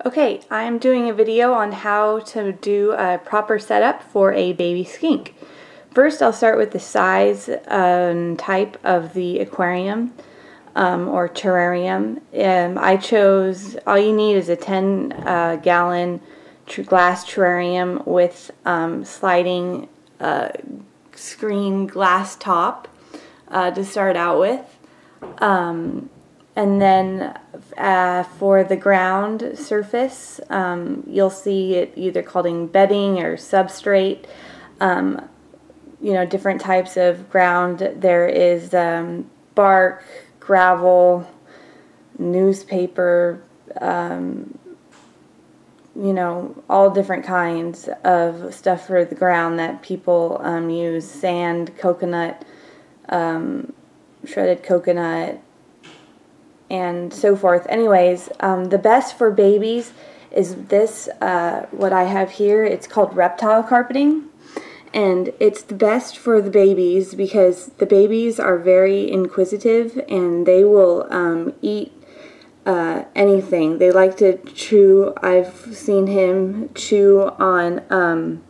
Okay, I'm doing a video on how to do a proper setup for a baby skink. First, I'll start with the size and type of the aquarium or terrarium. I chose, all you need is a 10-gallon glass terrarium with sliding screen glass top to start out with. And then for the ground surface, you'll see it either called bedding or substrate. You know, different types of ground. There is bark, gravel, newspaper, you know, all different kinds of stuff for the ground that people use. Sand, coconut, shredded coconut, and so forth. Anyways, the best for babies is this, what I have here. It's called reptile carpeting, and it's the best for the babies because the babies are very inquisitive and they will eat anything. They like to chew. I've seen him chew on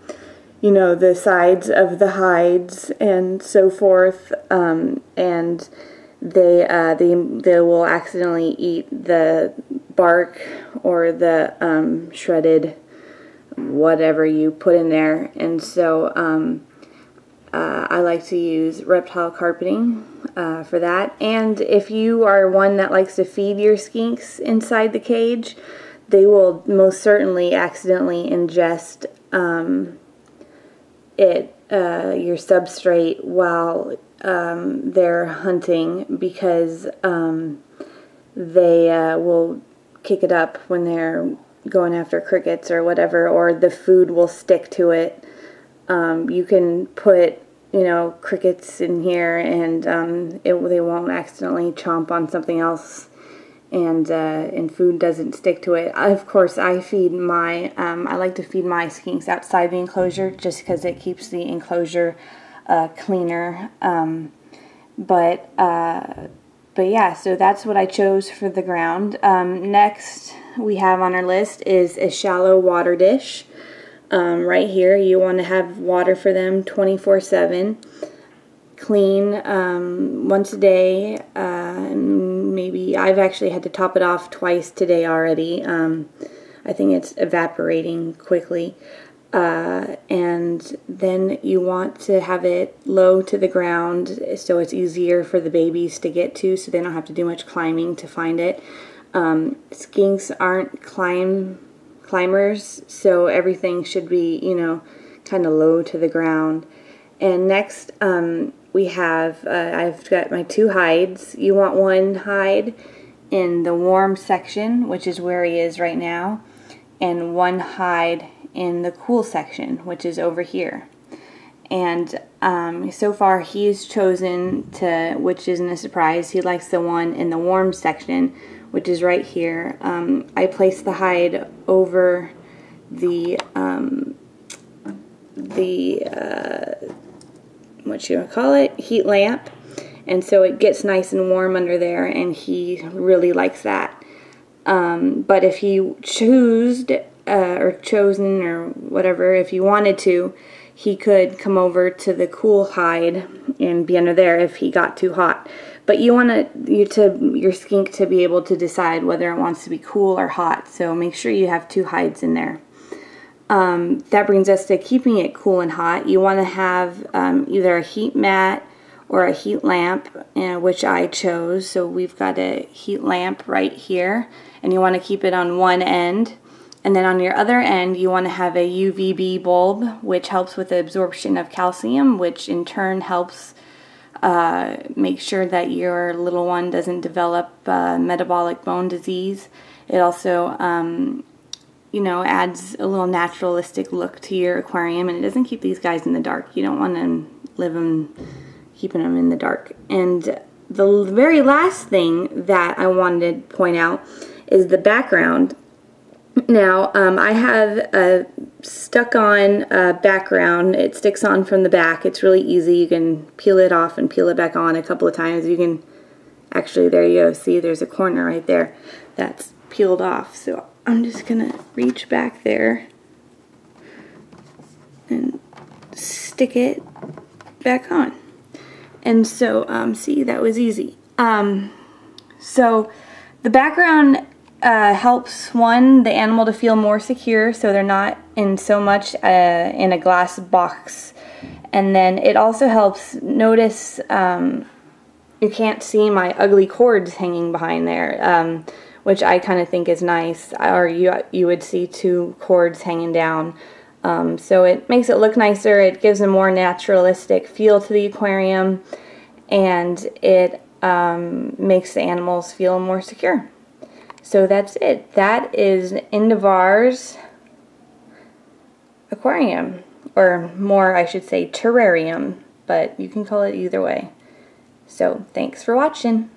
you know, the sides of the hides and so forth, and they will accidentally eat the bark or the shredded whatever you put in there. And so I like to use reptile carpeting for that. And if you are one that likes to feed your skinks inside the cage, they will most certainly accidentally ingest your substrate while they're hunting, because they will kick it up when they're going after crickets or whatever, or the food will stick to it. You can put, you know, crickets in here and they won't accidentally chomp on something else, and food doesn't stick to it. Of course, I feed my I like to feed my skinks outside the enclosure just because it keeps the enclosure cleaner. But yeah, so that's what I chose for the ground. Next we have on our list is a shallow water dish. Right here, you want to have water for them 24/7, clean once a day. Maybe I've actually had to top it off twice today already. I think it's evaporating quickly. And then you want to have it low to the ground so it's easier for the babies to get to, so they don't have to do much climbing to find it. Skinks aren't climbers, so everything should be, you know, kind of low to the ground. And next we have, I've got my 2 hides. You want one hide in the warm section, which is where he is right now, and one hide in the cool section, which is over here. And so far he's chosen to, which isn't a surprise, he likes the one in the warm section, which is right here. I place the hide over the what you call it, heat lamp, and so it gets nice and warm under there, and he really likes that. But if he chosen or whatever, if he wanted to, he could come over to the cool hide and be under there if he got too hot. But you want your skink to be able to decide whether it wants to be cool or hot, so make sure you have 2 hides in there. That brings us to keeping it cool and hot. You want to have either a heat mat or a heat lamp, which I chose. So we've got a heat lamp right here, and you want to keep it on one end. And then on your other end, you want to have a UVB bulb, which helps with the absorption of calcium, which in turn helps make sure that your little one doesn't develop metabolic bone disease. It also you know, adds a little naturalistic look to your aquarium, and it doesn't keep these guys in the dark. You don't want to keeping them in the dark. And the very last thing that I wanted to point out is the background. Now, I have a stuck-on background. It sticks on from the back. It's really easy. You can peel it off and peel it back on a couple of times. You can, actually, there you go. See, there's a corner right there that's peeled off, so I'm just gonna reach back there and stick it back on. And so, see, that was easy. So the background helps, one, the animal to feel more secure, so they're not in so much in a glass box. And then it also helps, notice you can't see my ugly cords hanging behind there, which I kind of think is nice, or you would see two cords hanging down. So it makes it look nicer, it gives a more naturalistic feel to the aquarium, and it makes the animals feel more secure. So that's it. That is Indivar's aquarium, or more, I should say, terrarium, but you can call it either way. So thanks for watching.